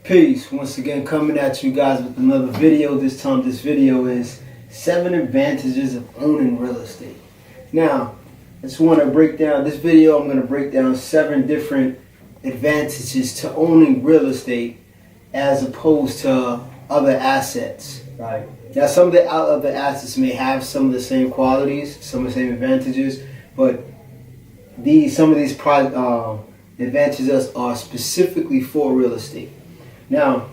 Peace. Once again coming at you guys with another video. This time this video is 7 advantages of owning real estate. Now, I just want to break down this video. I'm going to break down 7 different advantages to owning real estate as opposed to other assets. Right. Now, some of the other assets may have some of the same qualities, some of the same advantages, but some of these advantages are specifically for real estate. Now,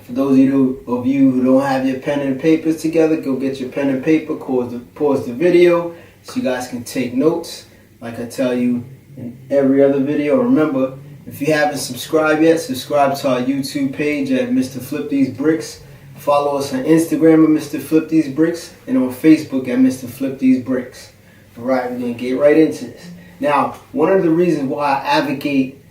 for those of you who don't have your pen and papers together, go get your pen and paper, pause the video so you guys can take notes like I tell you in every other video. Remember, if you haven't subscribed yet, subscribe to our YouTube page at Mr. Flip These Bricks. Follow us on Instagram at Mr. Flip These Bricks and on Facebook at Mr. Flip These Bricks. All right, we're going to get right into this. Now, one of the reasons why I advocate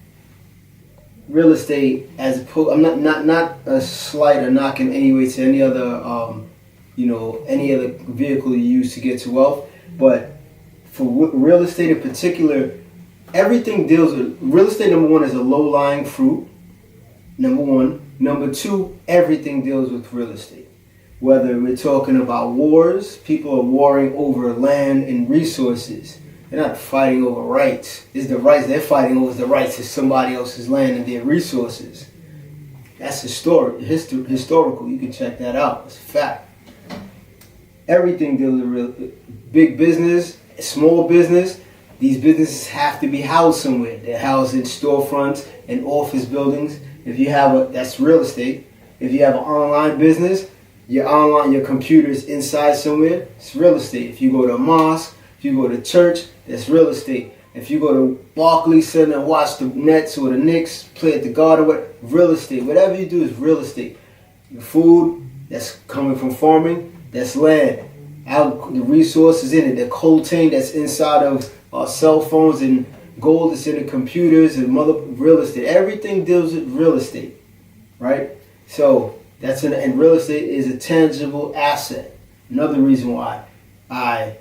real estate as opposed, I'm not a slight or knock in any way to any other any other vehicle you use to get to wealth, but for real estate in particular, everything deals with real estate. Number one is a low-lying fruit. Number one. Number two, everything deals with real estate. Whether we're talking about wars, people are warring over land and resources. They're not fighting over rights. It's the rights they're fighting over, is the rights to somebody else's land and their resources. That's historical. You can check that out. It's a fact. Everything deals with real, big business, small business. These businesses have to be housed somewhere. They're housed in storefronts and office buildings. If you have that's real estate. If you have an online business, your computer is inside somewhere. It's real estate. If you go to a mosque, if you go to church, that's real estate. If you go to Barclays Center and watch the Nets or the Knicks play at the Garden, real estate. Whatever you do is real estate. The food that's coming from farming, that's land. The resources in it, the cold chain that's inside of our cell phones and gold that's in the computers and real estate. Everything deals with real estate, right? So and real estate is a tangible asset. Another reason why I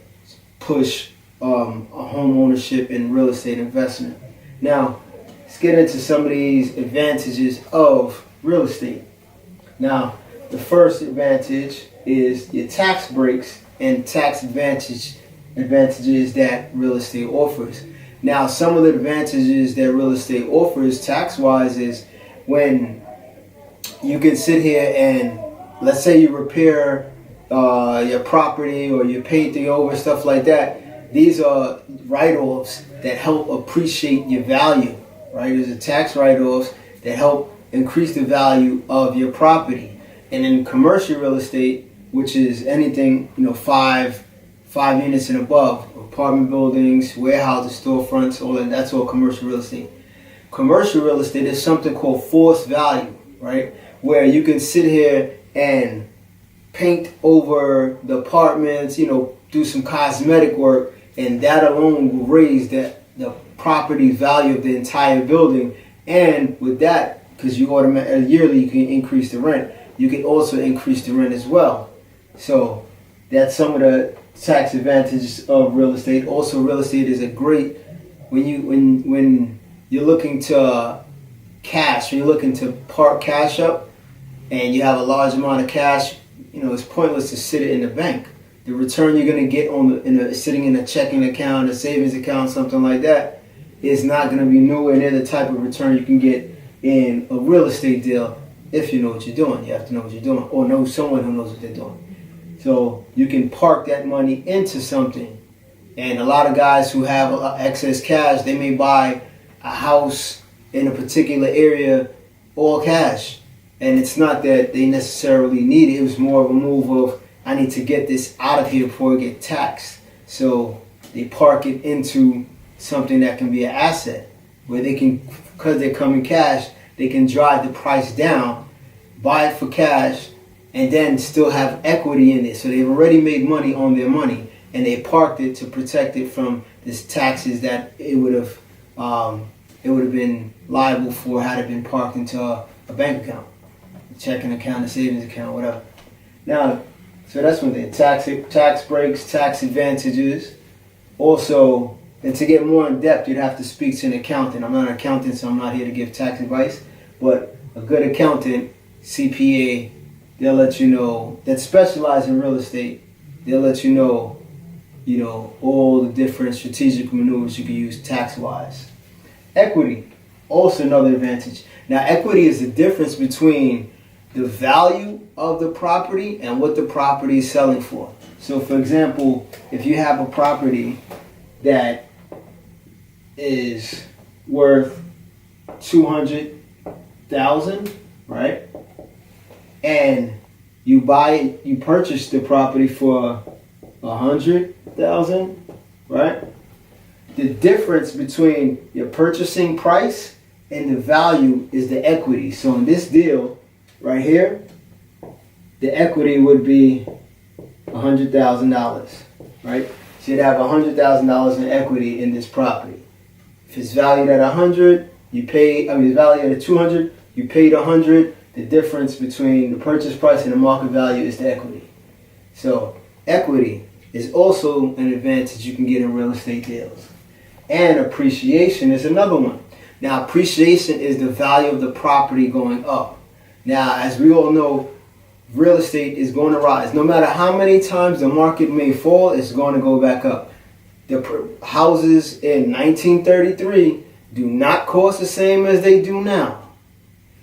push home ownership and real estate investment. Now, let's get into some of these advantages of real estate. Now, the first advantage is your tax breaks and tax advantages that real estate offers. Now, some of the advantages that real estate offers tax-wise is when you can sit here and, let's say you repair your property or you're painting over, stuff like that. These are write-offs that help appreciate your value, right? There's a tax write-offs that help increase the value of your property. And in commercial real estate, which is anything, 5 units and above, apartment buildings, warehouses, storefronts, all that, that's all commercial real estate. Commercial real estate is something called forced value, right? Where you can sit here and paint over the apartments, do some cosmetic work, and that alone will raise the property value of the entire building. And with that, because you yearly you can increase the rent, you can also increase the rent as well. So that's some of the tax advantages of real estate. Also, real estate is a great when you're looking to cash, when you're looking to park cash up, and you have a large amount of cash. It's pointless to sit it in the bank. The return you're going to get sitting in a checking account, a savings account, something like that, is not going to be nowhere near the type of return you can get in a real estate deal if you know what you're doing. You have to know what you're doing or know someone who knows what they're doing. So you can park that money into something. And a lot of guys who have excess cash, they may buy a house in a particular area all cash. And it's not that they necessarily need it. It was more of a move of, I need to get this out of here before I get taxed. So they park it into something that can be an asset where they can, because they're coming cash, they can drive the price down, buy it for cash, and then still have equity in it. So they've already made money on their money, and they parked it to protect it from this taxes that it would have been liable for had it been parked into a bank account, a checking account, a savings account, whatever. Now, so that's one thing. Tax breaks, tax advantages. Also, and to get more in depth, you'd have to speak to an accountant. I'm not an accountant, so I'm not here to give tax advice. But a good accountant, CPA, they'll let you know, that specialize in real estate, they'll let you know, all the different strategic maneuvers you can use tax-wise. Equity, also another advantage. Now, equity is the difference between the value of the property and what the property is selling for. So, for example, if you have a property that is worth $200,000, right? And you purchase the property for $100,000, right? The difference between your purchasing price and the value is the equity. So in this deal right here, the equity would be $100,000, right? So you'd have $100,000 in equity in this property. If it's valued at 100, it's valued at 200, you paid 100. The difference between the purchase price and the market value is the equity. So equity is also an advantage you can get in real estate deals. And appreciation is another one. Now, appreciation is the value of the property going up. Now, as we all know, real estate is going to rise. No matter how many times the market may fall, it's going to go back up. The houses in 1933 do not cost the same as they do now.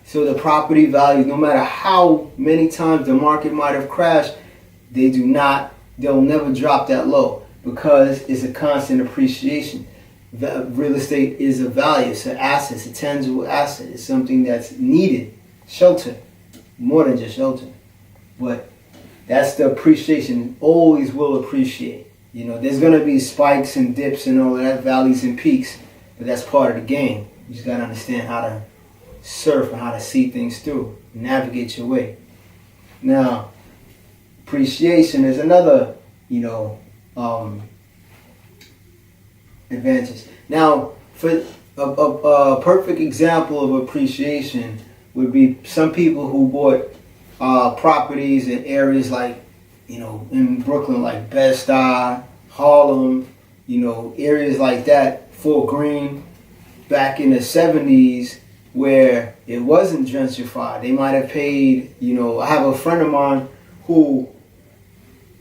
So the property values, no matter how many times the market might have crashed, they'll never drop that low because it's a constant appreciation. Real estate is a value, it's an asset, it's a tangible asset. It's something that's needed, shelter, more than just shelter. But that's the appreciation, always will appreciate. There's going to be spikes and dips and all of that, valleys and peaks, but that's part of the game. You just got to understand how to surf and how to see things through, navigate your way. Now, appreciation is another, advantage. Now, for a perfect example of appreciation would be some people who bought properties in areas like, in Brooklyn, like Bed-Stuy, Harlem, areas like that, Fort Greene, back in the 70s, where it wasn't gentrified. They might have paid, I have a friend of mine who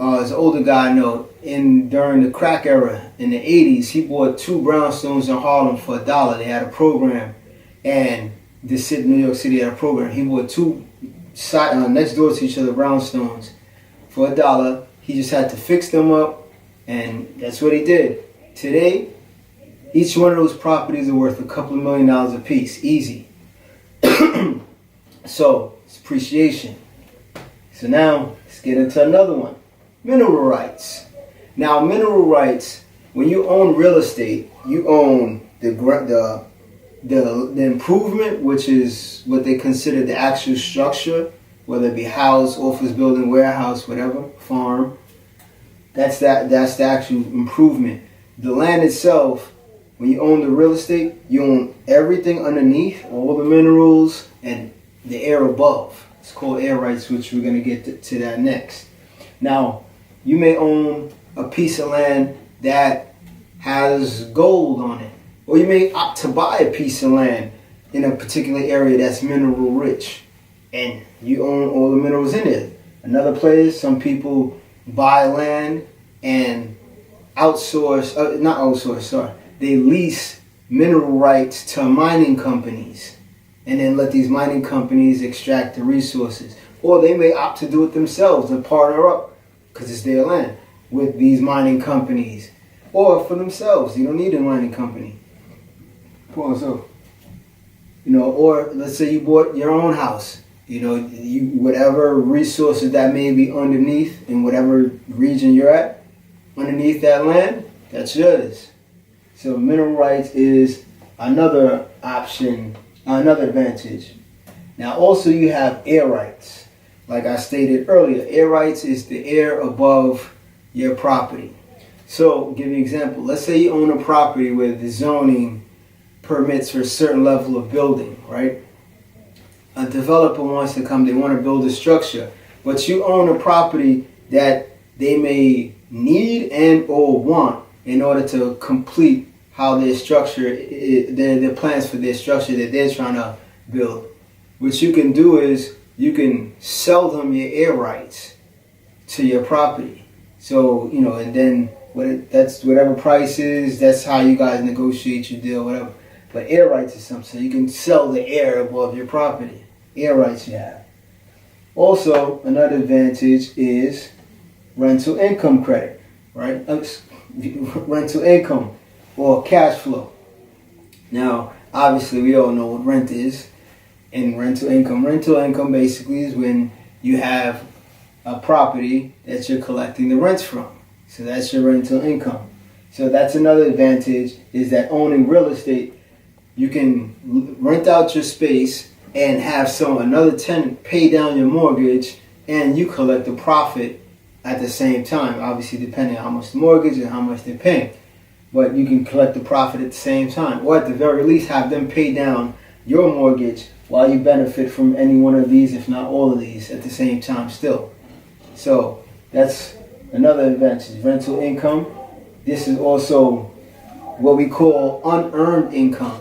is an older guy I know, during the crack era in the 80s, he bought 2 brownstones in Harlem for $1. They had a program, and this city, New York City, had a program. He bought 2 next door to each other brownstones for $1. He just had to fix them up, and that's what he did. Today, each one of those properties are worth a couple of $1 million a piece, easy. So, it's appreciation. So now, let's get into another one. Mineral rights. Now, mineral rights, when you own real estate, you own the improvement, which is what they consider the actual structure, whether it be house, office building, warehouse, whatever, farm. That's the actual improvement. The land itself, when you own the real estate, you own everything underneath, all the minerals, and the air above. It's called air rights, which we're going to get to that next. Now, you may own a piece of land that has gold on it, or you may opt to buy a piece of land in a particular area that's mineral rich, and you own all the minerals in it. Another place, some people buy land and they lease mineral rights to mining companies, and then let these mining companies extract the resources. Or they may opt to do it themselves and partner up, because it's their land, with these mining companies. Or for themselves, you don't need a mining company. Or let's say you bought your own house. Whatever resources that may be underneath in whatever region you're at, underneath that land, that's yours. So mineral rights is another option, another advantage. Now also you have air rights. Like I stated earlier, air rights is the air above your property. So, give you an example. Let's say you own a property where the zoning permits for a certain level of building, right? A developer wants to come, they want to build a structure, but you own a property that they may need and or want in order to complete how their structure, their plans for their structure that they're trying to build. what you can do is you can sell them your air rights to your property. So, and then that's whatever price is, that's how you guys negotiate your deal, whatever. But air rights is something, so you can sell the air above your property. Air rights you have. Also, another advantage is rental income credit, right? Rental income or cash flow. Now, obviously, we all know what rent is and rental income. Rental income basically is when you have a property that you're collecting the rents from. So that's your rental income. So that's another advantage, is that owning real estate, you can rent out your space and have another tenant pay down your mortgage, and you collect the profit at the same time, obviously depending on how much the mortgage and how much they're paying. But you can collect the profit at the same time, or at the very least have them pay down your mortgage while you benefit from any one of these, if not all of these, at the same time still. So that's another advantage, rental income. This is also what we call unearned income,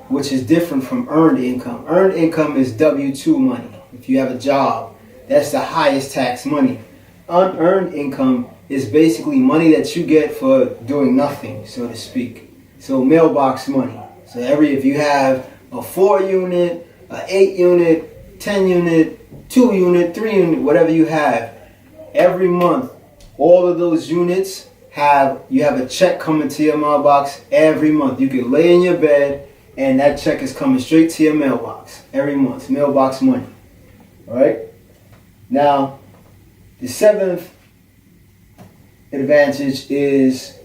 which is different from earned income. Earned income is W-2 money. If you have a job, that's the highest tax money. Unearned income is basically money that you get for doing nothing, so to speak. So mailbox money. So if you have a 4-unit, a 8-unit, 10-unit, 2-unit, 3-unit, whatever you have, every month, all of those units you have a check coming to your mailbox every month. You can lay in your bed and that check is coming straight to your mailbox every month. Mailbox money. All right? Now, the seventh advantage is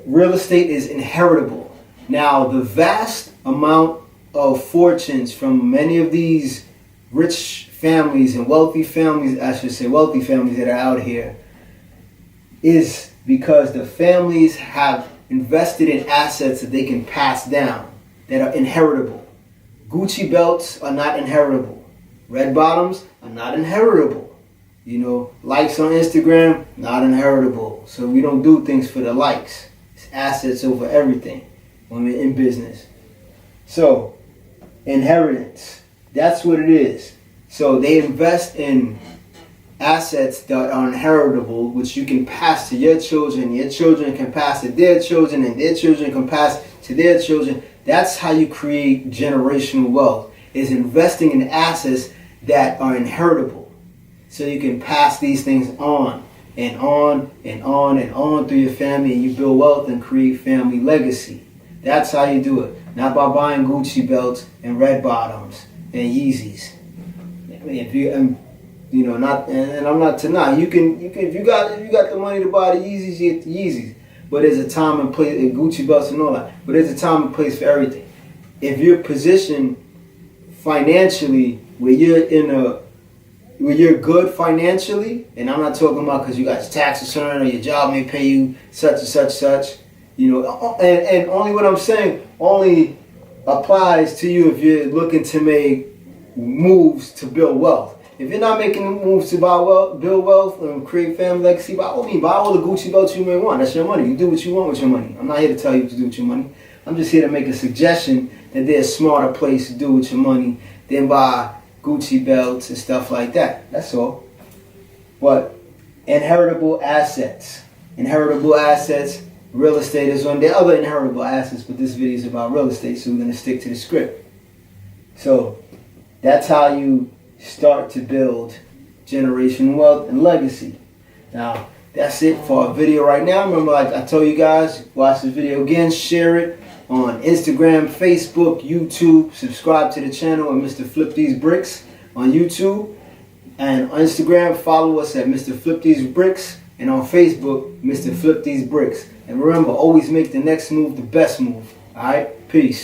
real estate is inheritable. Now, the vast amount of fortunes from many of these rich families and wealthy families, wealthy families that are out here, is because the families have invested in assets that they can pass down, that are inheritable. Gucci belts are not inheritable. Red bottoms are not inheritable. Likes on Instagram, not inheritable. So we don't do things for the likes. It's assets over everything when we're in business. So, inheritance, that's what it is. So they invest in assets that are inheritable, which you can pass to your children. Your children can pass to their children, and their children can pass to their children. That's how you create generational wealth, is investing in assets that are inheritable. So you can pass these things on and on and on and on through your family, and you build wealth and create family legacy. That's how you do it. Not by buying Gucci belts and red bottoms and Yeezys. Not, and I'm not to not. You can if you got the money to buy the Yeezys, you get the Yeezys. But there's a time and place, Gucci belts and all that. But there's a time and place for everything. If you're positioned financially where you're good financially, and I'm not talking about because you got your tax return or your job may pay you such and such, and only what I'm saying only applies to you if you're looking to make moves to build wealth. If you're not making moves to build wealth and create family legacy, by all means, buy all the Gucci belts you may want. That's your money. You do what you want with your money. I'm not here to tell you what to do with your money. I'm just here to make a suggestion that there's a smarter place to do with your money than buy Gucci belts and stuff like that. That's all. But inheritable assets. Real estate is one. There are other inheritable assets, but this video is about real estate, so we're going to stick to the script. So that's how you start to build generational wealth and legacy. Now, that's it for our video right now. Remember, like I told you guys, watch this video again, share it on Instagram, Facebook, YouTube. Subscribe to the channel at Mr. Flip These Bricks on YouTube. And on Instagram, follow us at Mr. Flip These Bricks. And on Facebook, Mr. Flip These Bricks. And remember, always make the next move the best move. All right? Peace.